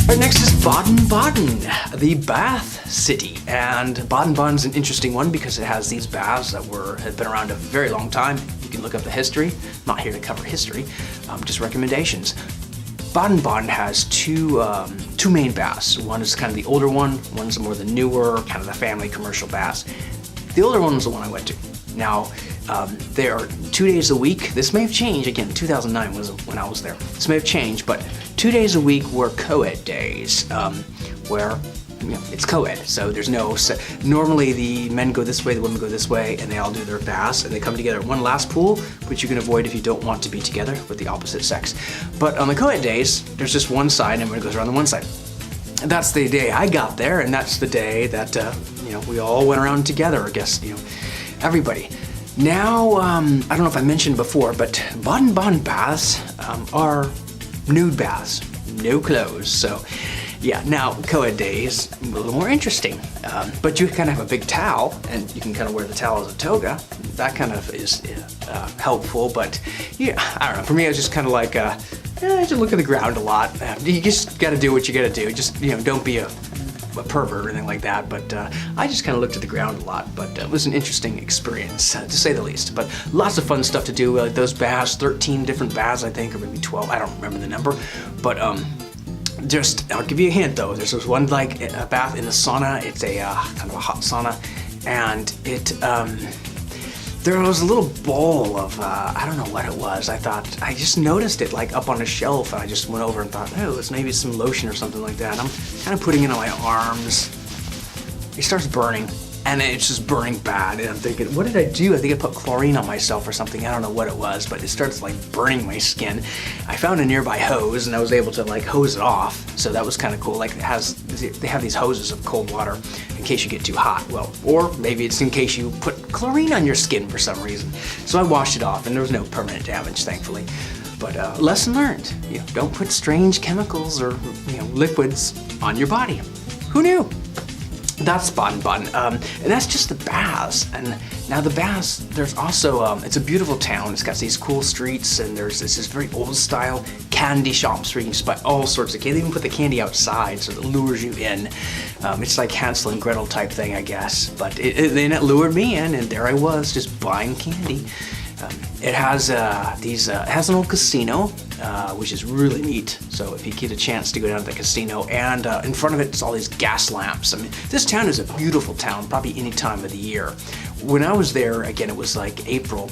Right, next is Baden-Baden, the bath city. And Baden-Baden's an interesting one because it has these baths that have been around a very long time. You can look up the history. I'm not here to cover history, just recommendations. Baden-Baden has two main baths. One is kind of the older one, one's more the newer, kind of the family commercial baths. The older one was the one I went to. Now, they are 2 days a week. This may have changed. Again, 2009 was when I was there. This may have changed, but 2 days a week were coed days, where it's coed. So there's no, normally the men go this way, the women go this way, and they all do their baths, and they come together at one last pool, which you can avoid if you don't want to be together with the opposite sex. But on the coed days, there's just one side, and everybody goes around the one side. And that's the day I got there, and that's the day that, we all went around together, I guess, everybody. Now, I don't know if I mentioned before, but Baden-Baden baths are nude baths, no clothes. So, yeah, now coed days, a little more interesting. But you kind of have a big towel, and you can kind of wear the towel as a toga. That kind of is helpful, but yeah, I don't know. For me, it was just kind of like, just look at the ground a lot. You just got to do what you got to do. Just, don't be a pervert or anything like that, but I just kind of looked at the ground a lot, but it was an interesting experience, to say the least. But lots of fun stuff to do, like those baths, 13 different baths, I think, or maybe 12, I don't remember the number, but I'll give you a hint though. There's one like a bath in the sauna. It's a kind of a hot sauna, and there was a little bowl of, I don't know what it was. I just noticed it like up on a shelf, and I just went over and thought, oh, it's maybe some lotion or something like that. And I'm kind of putting it on my arms. It starts burning, and it's just burning bad. And I'm thinking, what did I do? I think I put chlorine on myself or something. I don't know what it was, but it starts like burning my skin. I found a nearby hose, and I was able to like hose it off. So that was kind of cool. Like they have these hoses of cold water in case you get too hot. Well, or maybe it's in case you put chlorine on your skin for some reason. So I washed it off, and there was no permanent damage, thankfully. But lesson learned: don't put strange chemicals or liquids on your body. Who knew? That's Baden-Baden, and that's just the baths. And now the baths, there's also, it's a beautiful town. It's got these cool streets, and there's this very old style candy shops where you can just buy all sorts of candy. They even put the candy outside so it lures you in. It's like Hansel and Gretel type thing, I guess. But then it lured me in, and there I was just buying candy. It has an old casino, which is really neat. So if you get a chance to go down to the casino, and in front of it's all these gas lamps. I mean, this town is a beautiful town, probably any time of the year. When I was there, again, it was like April.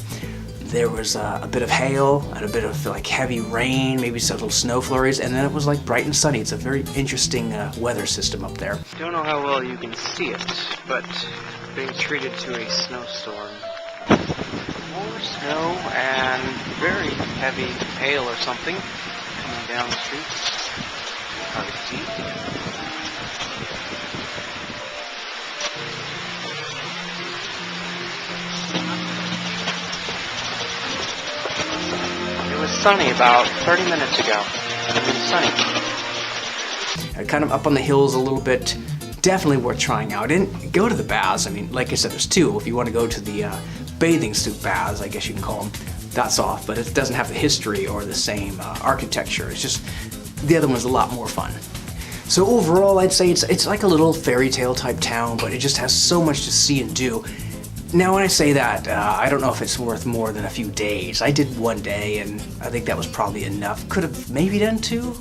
There was a bit of hail and a bit of like heavy rain, maybe some little snow flurries, and then it was like bright and sunny. It's a very interesting weather system up there. Don't know how well you can see it, but being treated to a snowstorm. More snow and very heavy hail or something coming down the street. Hard to see. It was sunny about 30 minutes ago. It was sunny. Kind of up on the hills a little bit. Definitely worth trying out. And go to the baths. I mean, like I said, there's two. If you want to go to the bathing suit baths, I guess you can call them, that's off, but it doesn't have the history or the same architecture. It's just, the other one's a lot more fun. So overall, I'd say it's like a little fairy tale type town, but it just has so much to see and do. Now when I say that, I don't know if it's worth more than a few days. I did 1 day, and I think that was probably enough. Could have maybe done 2?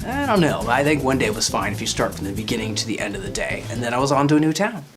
I don't know. I think 1 day was fine if you start from the beginning to the end of the day, and then I was on to a new town.